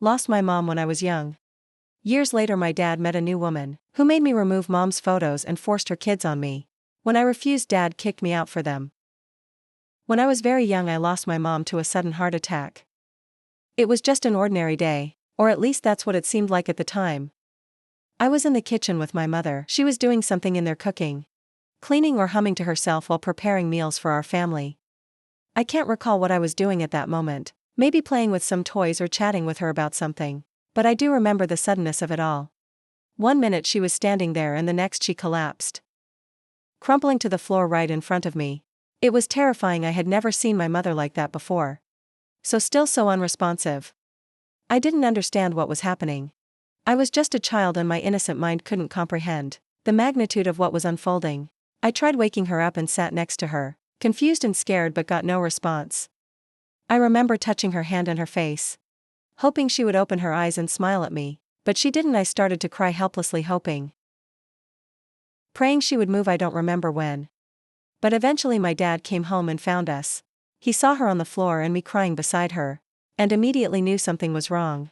Lost my mom when I was young. Years later my dad met a new woman, who made me remove mom's photos and forced her kids on me. When I refused, dad kicked me out for them. When I was very young I lost my mom to a sudden heart attack. It was just an ordinary day, or at least that's what it seemed like at the time. I was in the kitchen with my mother. She was doing something in there, cooking, cleaning or humming to herself while preparing meals for our family. I can't recall what I was doing at that moment, maybe playing with some toys or chatting with her about something, but I do remember the suddenness of it all. 1 minute she was standing there and the next she collapsed, crumpling to the floor right in front of me. It was terrifying. I had never seen my mother like that before. So still so unresponsive. I didn't understand what was happening. I was just a child and my innocent mind couldn't comprehend the magnitude of what was unfolding. I tried waking her up and sat next to her, confused and scared, but got no response. I remember touching her hand and her face, hoping she would open her eyes and smile at me, but she didn't. I started to cry helplessly, praying she would move. I don't remember when. But eventually my dad came home and found us. He saw her on the floor and me crying beside her, and immediately knew something was wrong.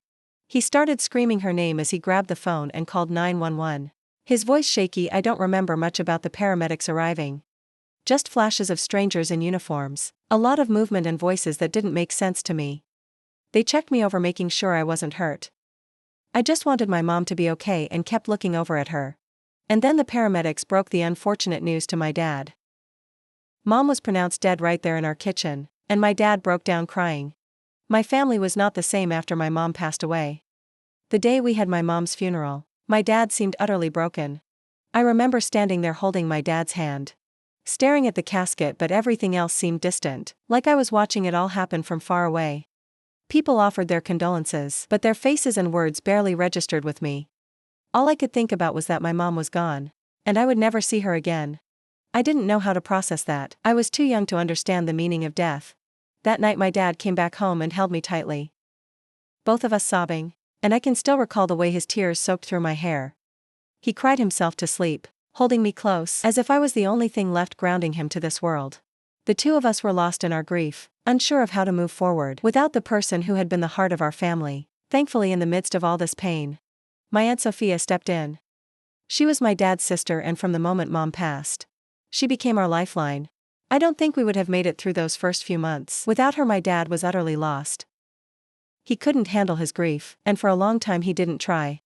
He started screaming her name as he grabbed the phone and called 911. His voice shaky. I don't remember much about the paramedics arriving. Just flashes of strangers in uniforms, a lot of movement and voices that didn't make sense to me. They checked me over, making sure I wasn't hurt. I just wanted my mom to be okay and kept looking over at her. And then the paramedics broke the unfortunate news to my dad. Mom was pronounced dead right there in our kitchen, and my dad broke down crying. My family was not the same after my mom passed away. The day we had my mom's funeral, my dad seemed utterly broken. I remember standing there holding my dad's hand, staring at the casket, but everything else seemed distant, like I was watching it all happen from far away. People offered their condolences, but their faces and words barely registered with me. All I could think about was that my mom was gone, and I would never see her again. I didn't know how to process that. I was too young to understand the meaning of death. That night my dad came back home and held me tightly, both of us sobbing, and I can still recall the way his tears soaked through my hair. He cried himself to sleep, holding me close, as if I was the only thing left grounding him to this world. The two of us were lost in our grief, unsure of how to move forward without the person who had been the heart of our family. Thankfully, in the midst of all this pain, my Aunt Sophia stepped in. She was my dad's sister, and from the moment Mom passed, she became our lifeline. I don't think we would have made it through those first few months. Without her, my dad was utterly lost. He couldn't handle his grief, and for a long time he didn't try.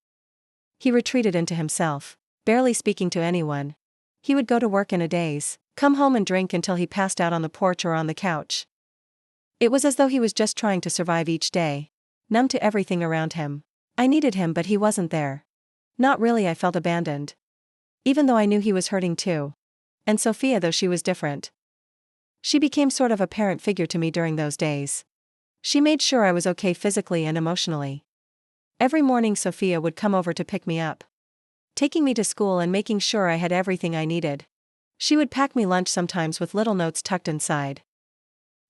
He retreated into himself, barely speaking to anyone. He would go to work in a daze, come home and drink until he passed out on the porch or on the couch. It was as though he was just trying to survive each day, numb to everything around him. I needed him, but he wasn't there. Not really. I felt abandoned, even though I knew he was hurting too. And Sophia, though she was different, she became sort of a parent figure to me during those days. She made sure I was okay physically and emotionally. Every morning Sophia would come over to pick me up, taking me to school and making sure I had everything I needed. She would pack me lunch, sometimes with little notes tucked inside.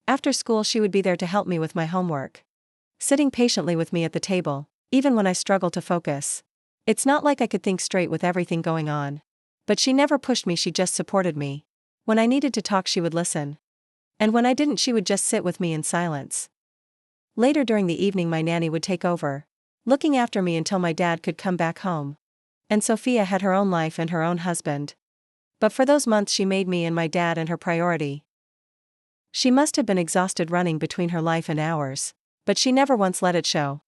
After school she would be there to help me with my homework, sitting patiently with me at the table, even when I struggled to focus. It's not like I could think straight with everything going on. But she never pushed me, she just supported me. When I needed to talk she would listen. And when I didn't, she would just sit with me in silence. Later during the evening my nanny would take over, looking after me until my dad could come back home. And Sophia had her own life and her own husband. But for those months she made me and my dad and her priority. She must have been exhausted running between her life and ours, but she never once let it show.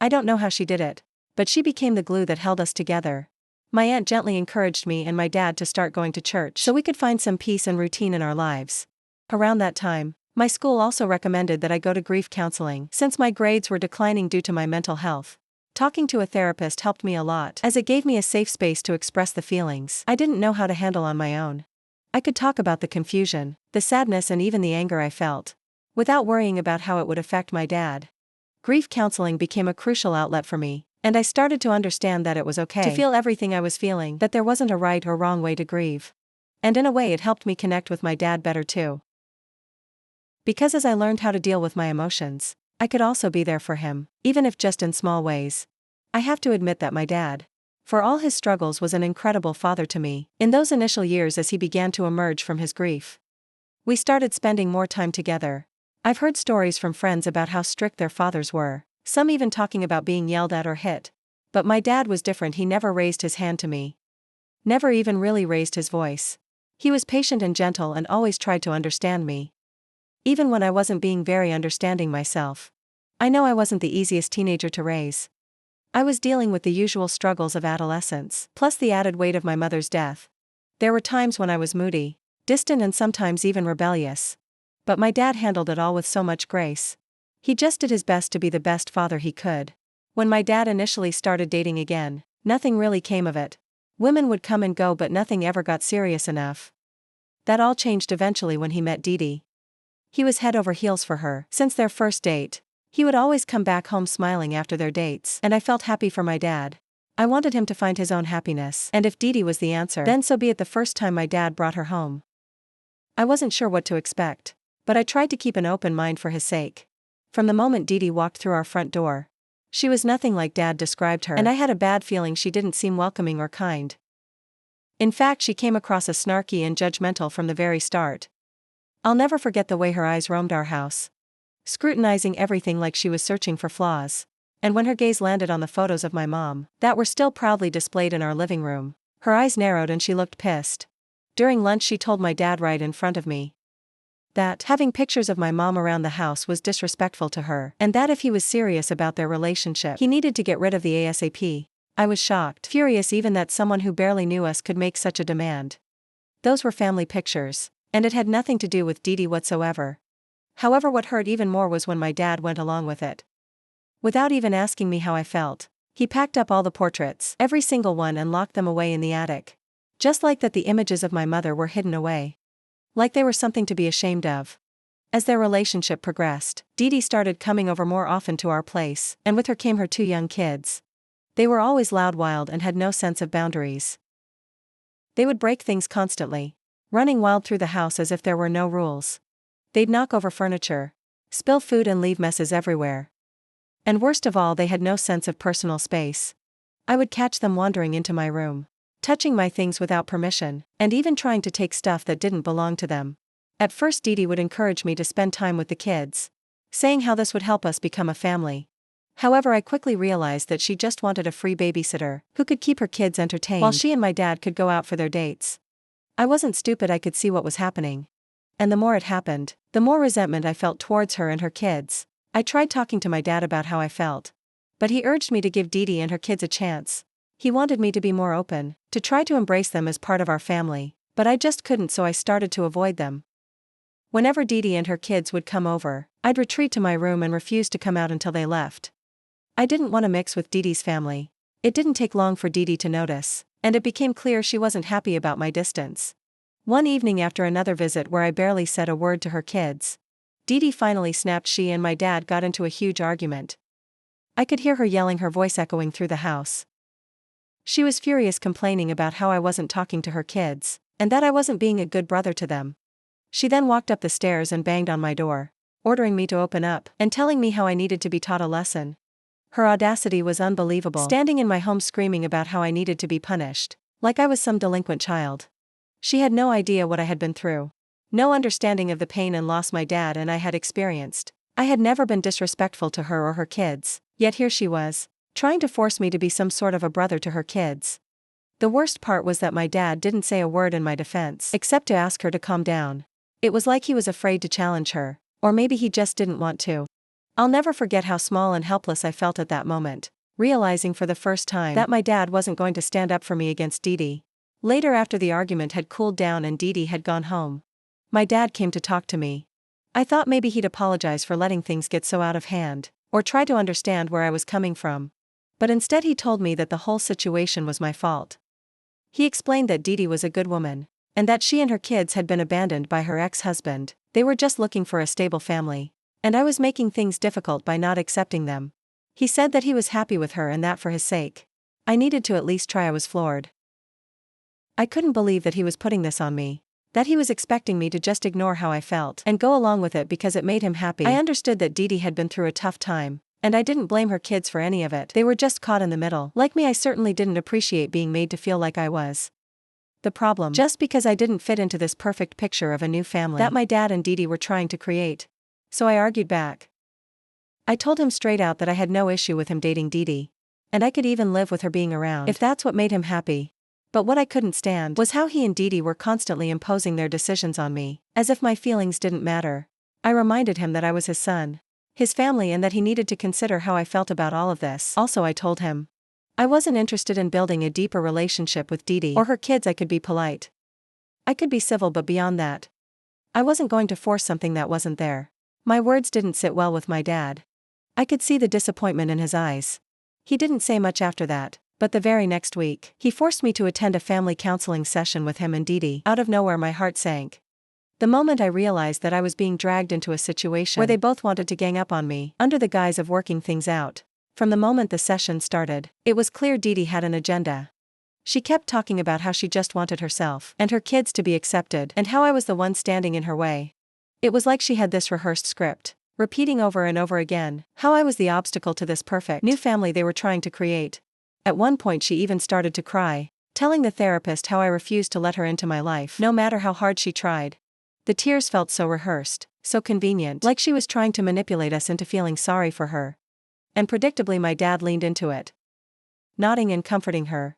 I don't know how she did it, but she became the glue that held us together. My aunt gently encouraged me and my dad to start going to church so we could find some peace and routine in our lives. Around that time, my school also recommended that I go to grief counseling since my grades were declining due to my mental health. Talking to a therapist helped me a lot, as it gave me a safe space to express the feelings I didn't know how to handle on my own. I could talk about the confusion, the sadness, and even the anger I felt, without worrying about how it would affect my dad. Grief counseling became a crucial outlet for me, and I started to understand that it was okay to feel everything I was feeling, that there wasn't a right or wrong way to grieve. And in a way it helped me connect with my dad better too. Because as I learned how to deal with my emotions, I could also be there for him, even if just in small ways. I have to admit that my dad, for all his struggles, was an incredible father to me in those initial years as he began to emerge from his grief. We started spending more time together. I've heard stories from friends about how strict their fathers were, some even talking about being yelled at or hit. But my dad was different. He never raised his hand to me. Never even really raised his voice. He was patient and gentle and always tried to understand me. Even when I wasn't being very understanding myself. I know I wasn't the easiest teenager to raise. I was dealing with the usual struggles of adolescence, plus the added weight of my mother's death. There were times when I was moody, distant and sometimes even rebellious. But my dad handled it all with so much grace. He just did his best to be the best father he could. When my dad initially started dating again, nothing really came of it. Women would come and go but nothing ever got serious enough. That all changed eventually when he met Dee Dee. He was head over heels for her. Since their first date, he would always come back home smiling after their dates, and I felt happy for my dad. I wanted him to find his own happiness, and if Dee Dee was the answer, then so be it. The first time my dad brought her home, I wasn't sure what to expect, but I tried to keep an open mind for his sake. From the moment Dee Dee walked through our front door, she was nothing like Dad described her, and I had a bad feeling she didn't seem welcoming or kind. In fact, she came across as snarky and judgmental from the very start. I'll never forget the way her eyes roamed our house, scrutinizing everything like she was searching for flaws. And when her gaze landed on the photos of my mom, that were still proudly displayed in our living room, her eyes narrowed and she looked pissed. During lunch she told my dad right in front of me that having pictures of my mom around the house was disrespectful to her, and that if he was serious about their relationship, he needed to get rid of the ASAP. I was shocked, furious even that someone who barely knew us could make such a demand. Those were family pictures, and it had nothing to do with Dee Dee whatsoever. However, what hurt even more was when my dad went along with it. Without even asking me how I felt, he packed up all the portraits, every single one, and locked them away in the attic. Just like that, the images of my mother were hidden away. Like they were something to be ashamed of. As their relationship progressed, Dee Dee started coming over more often to our place, and with her came her 2 young kids. They were always loud, wild, and had no sense of boundaries. They would break things constantly, running wild through the house as if there were no rules. They'd knock over furniture, spill food, and leave messes everywhere. And worst of all, they had no sense of personal space. I would catch them wandering into my room, touching my things without permission, and even trying to take stuff that didn't belong to them. At first Dee Dee would encourage me to spend time with the kids, saying how this would help us become a family. However, I quickly realized that she just wanted a free babysitter who could keep her kids entertained while she and my dad could go out for their dates. I wasn't stupid, I could see what was happening. And the more it happened, the more resentment I felt towards her and her kids. I tried talking to my dad about how I felt, but he urged me to give Dee Dee and her kids a chance. He wanted me to be more open, to try to embrace them as part of our family, but I just couldn't, so I started to avoid them. Whenever Dee Dee and her kids would come over, I'd retreat to my room and refuse to come out until they left. I didn't want to mix with Dee Dee's family. It didn't take long for Dee Dee to notice, and it became clear she wasn't happy about my distance. One evening after another visit where I barely said a word to her kids, Dee Dee finally snapped. She and my dad got into a huge argument. I could hear her yelling, her voice echoing through the house. She was furious, complaining about how I wasn't talking to her kids, and that I wasn't being a good brother to them. She then walked up the stairs and banged on my door, ordering me to open up, and telling me how I needed to be taught a lesson. Her audacity was unbelievable, standing in my home screaming about how I needed to be punished, like I was some delinquent child. She had no idea what I had been through, no understanding of the pain and loss my dad and I had experienced. I had never been disrespectful to her or her kids, yet here she was, trying to force me to be some sort of a brother to her kids. The worst part was that my dad didn't say a word in my defense, except to ask her to calm down. It was like he was afraid to challenge her, or maybe he just didn't want to. I'll never forget how small and helpless I felt at that moment, realizing for the first time that my dad wasn't going to stand up for me against Dee Dee. Later, after the argument had cooled down and Dee Dee had gone home, my dad came to talk to me. I thought maybe he'd apologize for letting things get so out of hand, or try to understand where I was coming from. But instead he told me that the whole situation was my fault. He explained that Dee Dee was a good woman, and that she and her kids had been abandoned by her ex-husband. They were just looking for a stable family, and I was making things difficult by not accepting them. He said that he was happy with her and that for his sake, I needed to at least try. I was floored. I couldn't believe that he was putting this on me, that he was expecting me to just ignore how I felt and go along with it because it made him happy. I understood that Dee Dee had been through a tough time, and I didn't blame her kids for any of it. They were just caught in the middle. Like me, I certainly didn't appreciate being made to feel like I was the problem, just because I didn't fit into this perfect picture of a new family that my dad and Dee Dee were trying to create. So I argued back. I told him straight out that I had no issue with him dating Didi. And I could even live with her being around if that's what made him happy. But what I couldn't stand was how he and Didi were constantly imposing their decisions on me, as if my feelings didn't matter. I reminded him that I was his son, his family, and that he needed to consider how I felt about all of this. Also, I told him I wasn't interested in building a deeper relationship with Didi or her kids. I could be polite. I could be civil, but beyond that, I wasn't going to force something that wasn't there. My words didn't sit well with my dad. I could see the disappointment in his eyes. He didn't say much after that, but the very next week, he forced me to attend a family counseling session with him and Didi. Out of nowhere, my heart sank. The moment I realized that I was being dragged into a situation where they both wanted to gang up on me, under the guise of working things out. From the moment the session started, it was clear Didi had an agenda. She kept talking about how she just wanted herself and her kids to be accepted, and how I was the one standing in her way. It was like she had this rehearsed script, repeating over and over again, how I was the obstacle to this perfect new family they were trying to create. At one point she even started to cry, telling the therapist how I refused to let her into my life, no matter how hard she tried. The tears felt so rehearsed, so convenient, like she was trying to manipulate us into feeling sorry for her. And predictably my dad leaned into it, nodding and comforting her.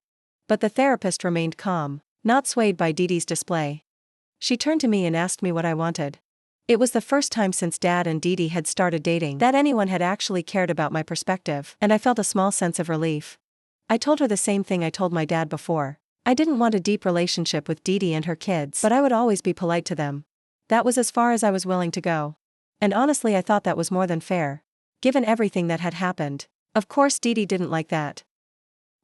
But the therapist remained calm, not swayed by Didi's display. She turned to me and asked me what I wanted. It was the first time since Dad and Didi had started dating that anyone had actually cared about my perspective, and I felt a small sense of relief. I told her the same thing I told my dad before. I didn't want a deep relationship with Didi and her kids, but I would always be polite to them. That was as far as I was willing to go. And honestly, I thought that was more than fair, given everything that had happened. Of course, Didi didn't like that.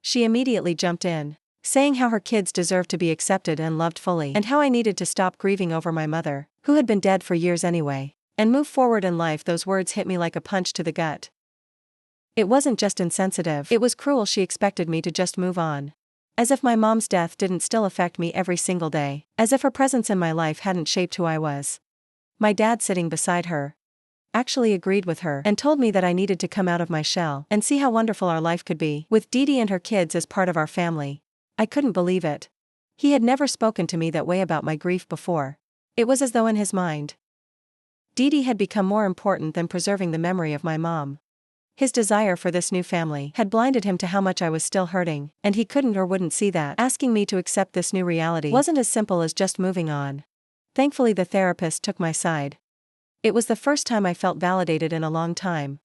She immediately jumped in, saying how her kids deserved to be accepted and loved fully, and how I needed to stop grieving over my mother, who had been dead for years anyway, and move forward in life. Those words hit me like a punch to the gut. It wasn't just insensitive, it was cruel. She expected me to just move on. As if my mom's death didn't still affect me every single day, as if her presence in my life hadn't shaped who I was. My dad, sitting beside her, actually agreed with her and told me that I needed to come out of my shell and see how wonderful our life could be, with Didi and her kids as part of our family. I couldn't believe it. He had never spoken to me that way about my grief before. It was as though in his mind, Didi had become more important than preserving the memory of my mom. His desire for this new family had blinded him to how much I was still hurting, and he couldn't or wouldn't see that asking me to accept this new reality wasn't as simple as just moving on. Thankfully, the therapist took my side. It was the first time I felt validated in a long time.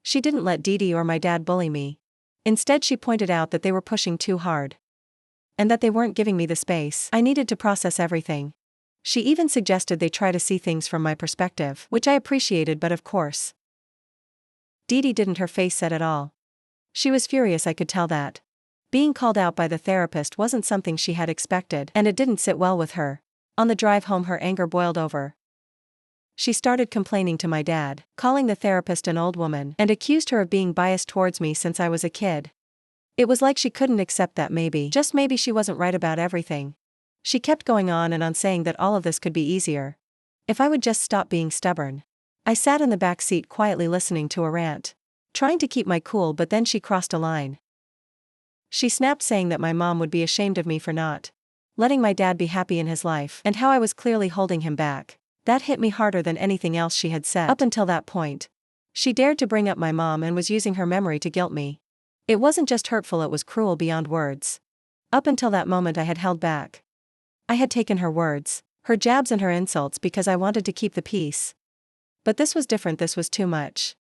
She didn't let Didi or my dad bully me. Instead, she pointed out that they were pushing too hard, and that they weren't giving me the space I needed to process everything. She even suggested they try to see things from my perspective, which I appreciated, but of course, Didi didn't. Her face said it all. She was furious, I could tell that. Being called out by the therapist wasn't something she had expected, and it didn't sit well with her. On the drive home, her anger boiled over. She started complaining to my dad, calling the therapist an old woman, and accused her of being biased towards me since I was a kid. It was like she couldn't accept that maybe, just maybe, she wasn't right about everything. She kept going on and on, saying that all of this could be easier if I would just stop being stubborn. I sat in the back seat quietly listening to her rant, trying to keep my cool, but then she crossed a line. She snapped, saying that my mom would be ashamed of me for not letting my dad be happy in his life, and how I was clearly holding him back. That hit me harder than anything else she had said up until that point. She dared to bring up my mom and was using her memory to guilt me. It wasn't just hurtful, it was cruel beyond words. Up until that moment I had held back. I had taken her words, her jabs and her insults because I wanted to keep the peace. But this was different, this was too much.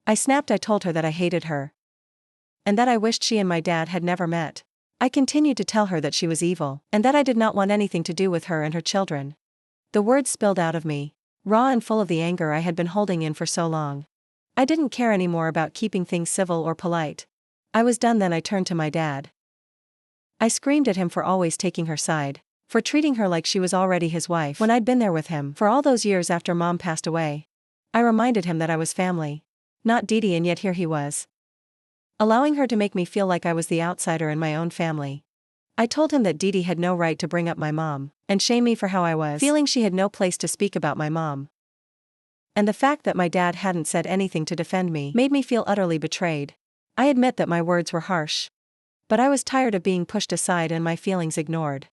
I snapped. I told her that I hated her, and that I wished she and my dad had never met. I continued to tell her that she was evil, and that I did not want anything to do with her and her children. The words spilled out of me, raw and full of the anger I had been holding in for so long. I didn't care anymore about keeping things civil or polite. I was done. Then I turned to my dad. I screamed at him for always taking her side, for treating her like she was already his wife when I'd been there with him for all those years after Mom passed away. I reminded him that I was family, not Didi, and yet here he was, allowing her to make me feel like I was the outsider in my own family. I told him that Didi had no right to bring up my mom and shame me for how I was feeling. She had no place to speak about my mom. And the fact that my dad hadn't said anything to defend me made me feel utterly betrayed. I admit that my words were harsh, but I was tired of being pushed aside and my feelings ignored.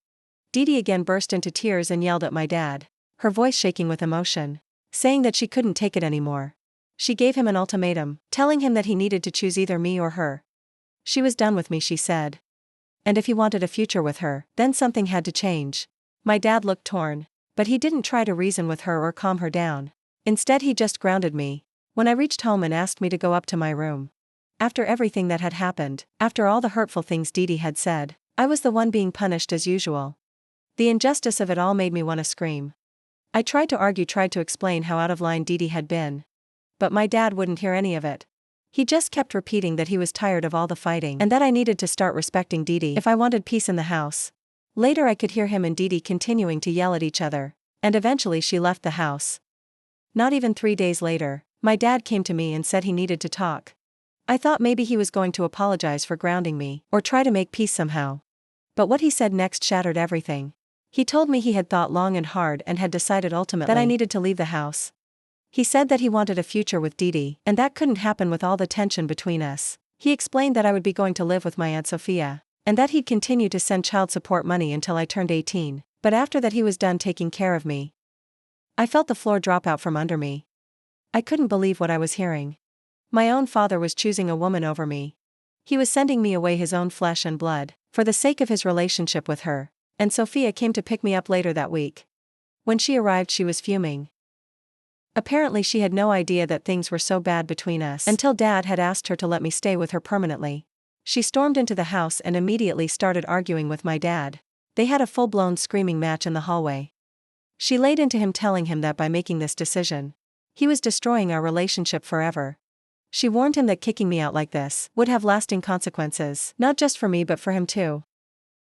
Didi again burst into tears and yelled at my dad, her voice shaking with emotion, saying that she couldn't take it anymore. She gave him an ultimatum, telling him that he needed to choose either me or her. She was done with me, she said. And if he wanted a future with her, then something had to change. My dad looked torn, but he didn't try to reason with her or calm her down. Instead, he just grounded me. When I reached home and asked me to go up to my room. After everything that had happened, after all the hurtful things Didi had said, I was the one being punished as usual. The injustice of it all made me want to scream. I tried to argue, tried to explain how out of line Didi had been. But my dad wouldn't hear any of it. He just kept repeating that he was tired of all the fighting and that I needed to start respecting Didi if I wanted peace in the house. Later I could hear him and Didi continuing to yell at each other, and eventually she left the house. Not even 3 days later, my dad came to me and said he needed to talk. I thought maybe he was going to apologize for grounding me, or try to make peace somehow. But what he said next shattered everything. He told me he had thought long and hard and had decided ultimately that I needed to leave the house. He said that he wanted a future with Didi, and that couldn't happen with all the tension between us. He explained that I would be going to live with my Aunt Sophia, and that he'd continue to send child support money until I turned 18, but after that he was done taking care of me. I felt the floor drop out from under me. I couldn't believe what I was hearing. My own father was choosing a woman over me. He was sending me away his own flesh and blood, for the sake of his relationship with her, and Sophia came to pick me up later that week. When she arrived, she was fuming. Apparently she had no idea that things were so bad between us until Dad had asked her to let me stay with her permanently. She stormed into the house and immediately started arguing with my dad. They had a full-blown screaming match in the hallway. She laid into him, telling him that by making this decision, he was destroying our relationship forever. She warned him that kicking me out like this would have lasting consequences, not just for me but for him too.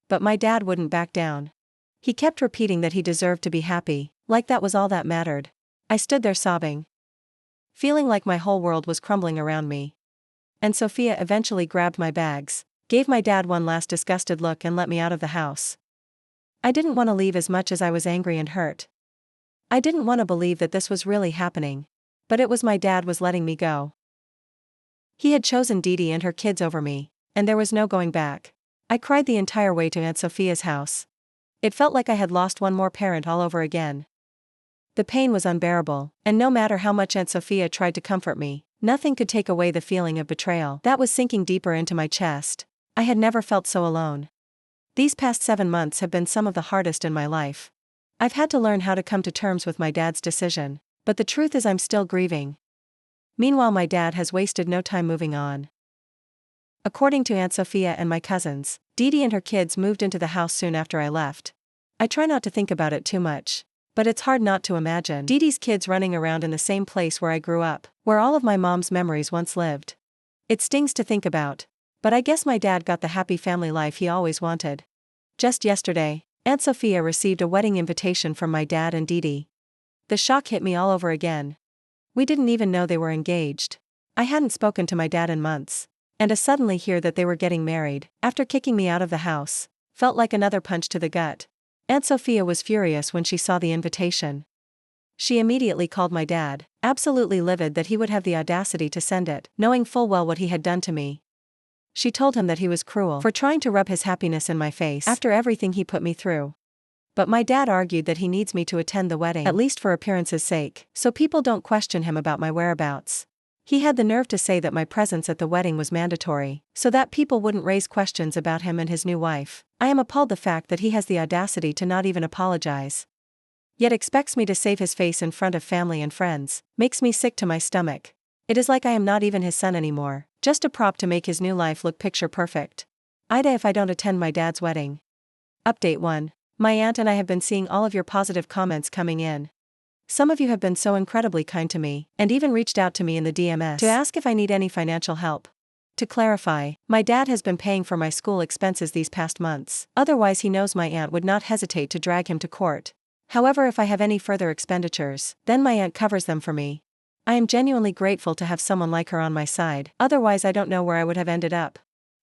But my dad wouldn't back down. He kept repeating that he deserved to be happy, like that was all that mattered. I stood there sobbing, feeling like my whole world was crumbling around me. And Sophia eventually grabbed my bags, gave my dad one last disgusted look and let me out of the house. I didn't want to leave as much as I was angry and hurt. I didn't want to believe that this was really happening. But it was. My dad was letting me go. He had chosen Didi and her kids over me, and there was no going back. I cried the entire way to Aunt Sophia's house. It felt like I had lost one more parent all over again. The pain was unbearable, and no matter how much Aunt Sophia tried to comfort me, nothing could take away the feeling of betrayal that was sinking deeper into my chest. I had never felt so alone. These past 7 months have been some of the hardest in my life. I've had to learn how to come to terms with my dad's decision, but the truth is I'm still grieving. Meanwhile, my dad has wasted no time moving on. According to Aunt Sophia and my cousins, Didi and her kids moved into the house soon after I left. I try not to think about it too much, but it's hard not to imagine Didi's kids running around in the same place where I grew up, where all of my mom's memories once lived. It stings to think about, but I guess my dad got the happy family life he always wanted. Just yesterday, Aunt Sophia received a wedding invitation from my dad and Didi. The shock hit me all over again. We didn't even know they were engaged. I hadn't spoken to my dad in months, and to suddenly hear that they were getting married, after kicking me out of the house, felt like another punch to the gut. Aunt Sophia was furious when she saw the invitation. She immediately called my dad, absolutely livid that he would have the audacity to send it, knowing full well what he had done to me. She told him that he was cruel for trying to rub his happiness in my face after everything he put me through. But my dad argued that he needs me to attend the wedding, at least for appearance's sake, so people don't question him about my whereabouts. He had the nerve to say that my presence at the wedding was mandatory, so that people wouldn't raise questions about him and his new wife. I am appalled the fact that he has the audacity to not even apologize. Yet expects me to save his face in front of family and friends, makes me sick to my stomach. It is like I am not even his son anymore, just a prop to make his new life look picture perfect. Ida if I don't attend my dad's wedding. Update 1. My aunt and I have been seeing all of your positive comments coming in. Some of you have been so incredibly kind to me, and even reached out to me in the DMs to ask if I need any financial help. To clarify, my dad has been paying for my school expenses these past months, otherwise he knows my aunt would not hesitate to drag him to court. However, if I have any further expenditures, then my aunt covers them for me. I am genuinely grateful to have someone like her on my side, otherwise I don't know where I would have ended up.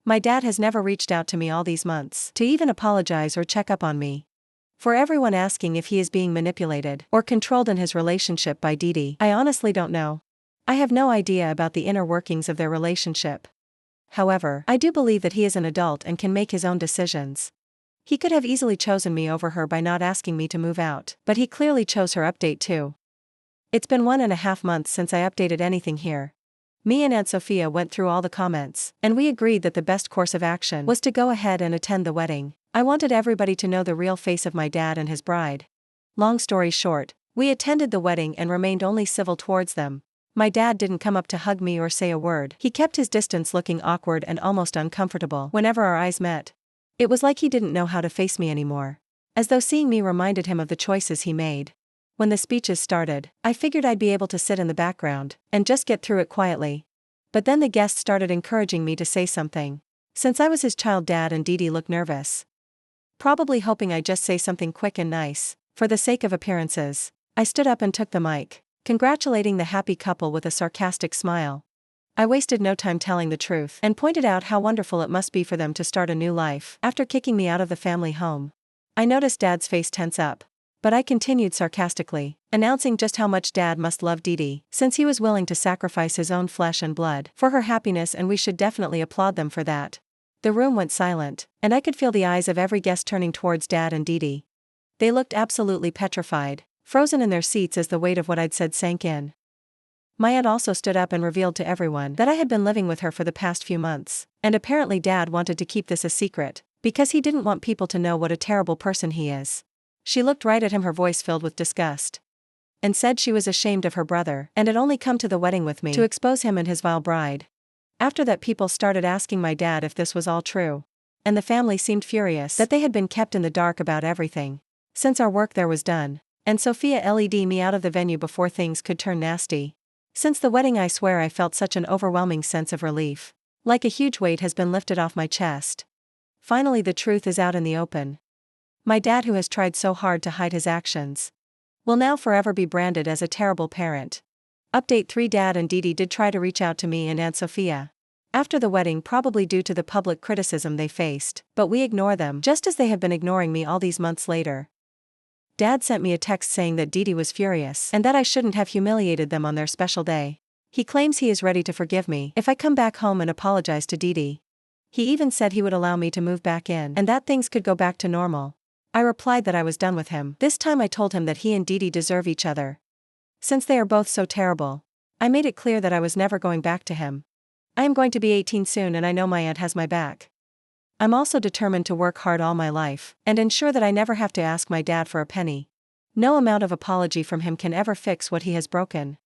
My dad has never reached out to me all these months to even apologize or check up on me. For everyone asking if he is being manipulated or controlled in his relationship by Didi, I honestly don't know. I have no idea about the inner workings of their relationship. However, I do believe that he is an adult and can make his own decisions. He could have easily chosen me over her by not asking me to move out, but he clearly chose her. Update 2. It's been 1.5 months since I updated anything here. Me and Aunt Sophia went through all the comments, and we agreed that the best course of action was to go ahead and attend the wedding. I wanted everybody to know the real face of my dad and his bride. Long story short, we attended the wedding and remained only civil towards them. My dad didn't come up to hug me or say a word. He kept his distance, looking awkward and almost uncomfortable whenever our eyes met. It was like he didn't know how to face me anymore. As though seeing me reminded him of the choices he made. When the speeches started, I figured I'd be able to sit in the background and just get through it quietly. But then the guests started encouraging me to say something. Since I was his child, Dad and Dee Dee looked nervous. Probably hoping I'd just say something quick and nice. For the sake of appearances, I stood up and took the mic, congratulating the happy couple with a sarcastic smile. I wasted no time telling the truth and pointed out how wonderful it must be for them to start a new life after kicking me out of the family home. I noticed Dad's face tense up. But I continued sarcastically, announcing just how much Dad must love Dee Dee, since he was willing to sacrifice his own flesh and blood for her happiness, and we should definitely applaud them for that. The room went silent, and I could feel the eyes of every guest turning towards Dad and Dee Dee. They looked absolutely petrified, frozen in their seats as the weight of what I'd said sank in. My aunt also stood up and revealed to everyone that I had been living with her for the past few months, and apparently Dad wanted to keep this a secret, because he didn't want people to know what a terrible person he is. She looked right at him, her voice filled with disgust, and said she was ashamed of her brother and had only come to the wedding with me to expose him and his vile bride. After that, people started asking my dad if this was all true. And the family seemed furious that they had been kept in the dark about everything, since our work there was done. And Sophia led me out of the venue before things could turn nasty. Since the wedding, I swear I felt such an overwhelming sense of relief. Like a huge weight has been lifted off my chest. Finally, the truth is out in the open. My dad, who has tried so hard to hide his actions, will now forever be branded as a terrible parent. Update 3: Dad and Dee Dee did try to reach out to me and Aunt Sophia after the wedding, probably due to the public criticism they faced, but we ignore them just as they have been ignoring me all these months later. Dad sent me a text saying that Dee Dee was furious and that I shouldn't have humiliated them on their special day. He claims he is ready to forgive me if I come back home and apologize to Dee Dee. He even said he would allow me to move back in and that things could go back to normal. I replied that I was done with him. This time I told him that he and Dee Dee deserve each other, since they are both so terrible. I made it clear that I was never going back to him. I am going to be 18 soon, and I know my aunt has my back. I'm also determined to work hard all my life and ensure that I never have to ask my dad for a penny. No amount of apology from him can ever fix what he has broken.